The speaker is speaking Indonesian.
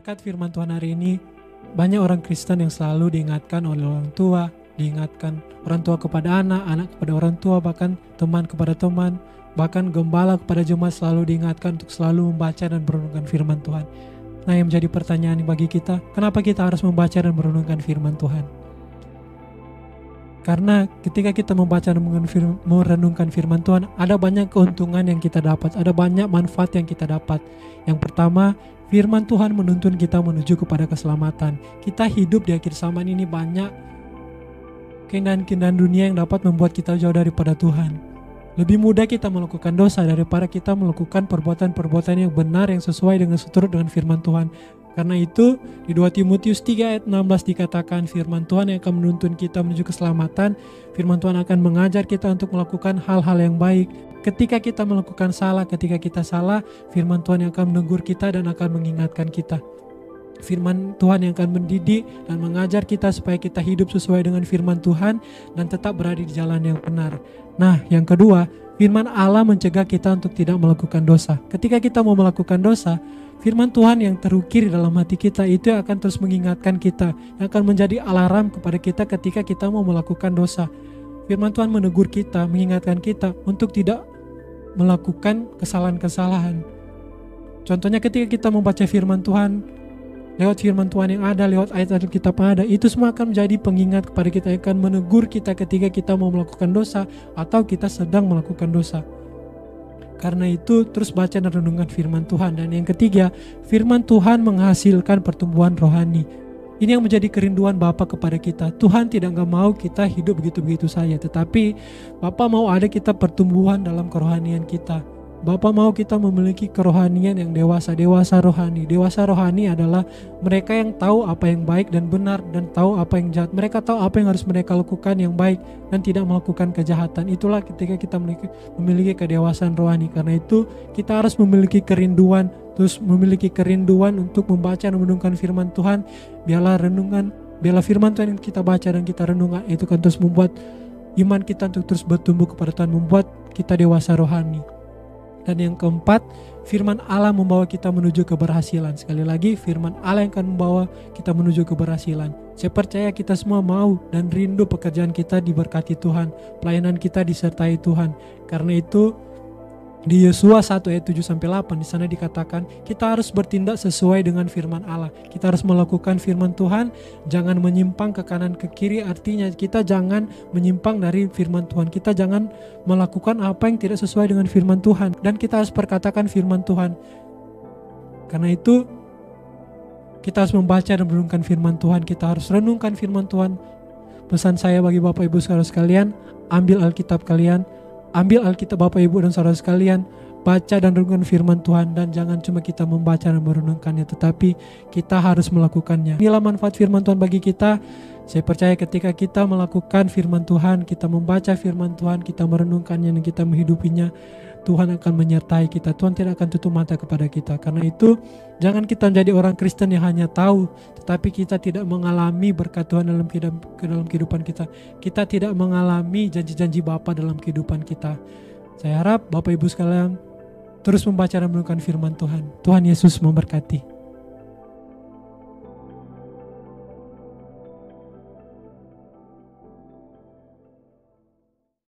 Berkat firman Tuhan hari ini, banyak orang Kristen yang selalu diingatkan oleh orang tua, diingatkan orang tua kepada anak, anak kepada orang tua, bahkan teman kepada teman, bahkan gembala kepada jemaat selalu diingatkan untuk selalu membaca dan merenungkan firman Tuhan. Nah, yang menjadi pertanyaan bagi kita, kenapa kita harus membaca dan merenungkan firman Tuhan? Karena ketika kita membaca dan merenungkan firman Tuhan, ada banyak keuntungan yang kita dapat, ada banyak manfaat yang kita dapat. Yang pertama, firman Tuhan menuntun kita menuju kepada keselamatan. Kita hidup di akhir zaman ini banyak keindahan-keindahan dunia yang dapat membuat kita jauh daripada Tuhan. Lebih mudah kita melakukan dosa daripada kita melakukan perbuatan-perbuatan yang benar yang sesuai dengan seturut dengan firman Tuhan. Karena itu di 2 Timotius 3 ayat 16 dikatakan firman Tuhan yang akan menuntun kita menuju keselamatan. Firman Tuhan akan mengajar kita untuk melakukan hal-hal yang baik. Ketika kita melakukan salah, ketika kita salah, firman Tuhan yang akan menegur kita dan akan mengingatkan kita. Firman Tuhan yang akan mendidik dan mengajar kita supaya kita hidup sesuai dengan firman Tuhan dan tetap berada di jalan yang benar. Nah, yang kedua, firman Allah mencegah kita untuk tidak melakukan dosa. Ketika kita mau melakukan dosa, firman Tuhan yang terukir dalam hati kita itu akan terus mengingatkan kita, yang akan menjadi alarm kepada kita ketika kita mau melakukan dosa. Firman Tuhan menegur kita, mengingatkan kita untuk tidak melakukan kesalahan-kesalahan. Contohnya ketika kita membaca firman Tuhan, lewat firman Tuhan yang ada, lewat ayat-ayat Alkitab yang ada, itu semua akan menjadi pengingat kepada kita, yang akan menegur kita ketika kita mau melakukan dosa atau kita sedang melakukan dosa. Karena itu terus baca dan renungkan firman Tuhan. Dan yang ketiga, firman Tuhan menghasilkan pertumbuhan rohani. Ini yang menjadi kerinduan Bapa kepada kita. Tuhan tidak mau kita hidup begitu-begitu saja, tetapi Bapa mau ada kita pertumbuhan dalam kerohanian kita. Bapa mau kita memiliki kerohanian yang dewasa rohani. Dewasa rohani adalah mereka yang tahu apa yang baik dan benar dan tahu apa yang jahat. Mereka tahu apa yang harus mereka lakukan yang baik dan tidak melakukan kejahatan. Itulah ketika kita memiliki kedewasaan rohani. Karena itu kita harus memiliki kerinduan, terus memiliki kerinduan untuk membaca dan merenungkan firman Tuhan. Biarlah firman Tuhan yang kita baca dan kita renungkan itu kan terus membuat iman kita untuk terus bertumbuh kepada Tuhan, membuat kita dewasa rohani. Dan yang keempat, firman Allah membawa kita menuju keberhasilan. Sekali lagi, firman Allah yang akan membawa kita menuju keberhasilan. Saya percaya kita semua mau dan rindu pekerjaan kita diberkati Tuhan, pelayanan kita disertai Tuhan. Karena itu di Yosua 1 ayat 7-8 di sana dikatakan kita harus bertindak sesuai dengan firman Allah. Kita harus melakukan firman Tuhan, jangan menyimpang ke kanan ke kiri. Artinya kita jangan menyimpang dari firman Tuhan. Kita jangan melakukan apa yang tidak sesuai dengan firman Tuhan, dan kita harus perkatakan firman Tuhan. Karena itu kita harus membaca dan merenungkan firman Tuhan. Kita harus renungkan firman Tuhan. Pesan saya bagi Bapak Ibu saudara sekalian, ambil Alkitab kalian, ambil Alkitab Bapak Ibu dan saudara sekalian, baca dan renungkan firman Tuhan, dan jangan cuma kita membaca dan merenungkannya, tetapi kita harus melakukannya. Inilah manfaat firman Tuhan bagi kita. Saya percaya ketika kita melakukan firman Tuhan, kita membaca firman Tuhan, kita merenungkannya dan kita menghidupinya, Tuhan akan menyertai kita. Tuhan tidak akan tutup mata kepada kita. Karena itu jangan kita menjadi orang Kristen yang hanya tahu, tetapi kita tidak mengalami berkat Tuhan dalam kehidupan kita. Kita tidak mengalami janji-janji Bapa dalam kehidupan kita. Saya harap Bapak Ibu sekalian terus membaca dan merenungkan firman Tuhan. Tuhan Yesus memberkati.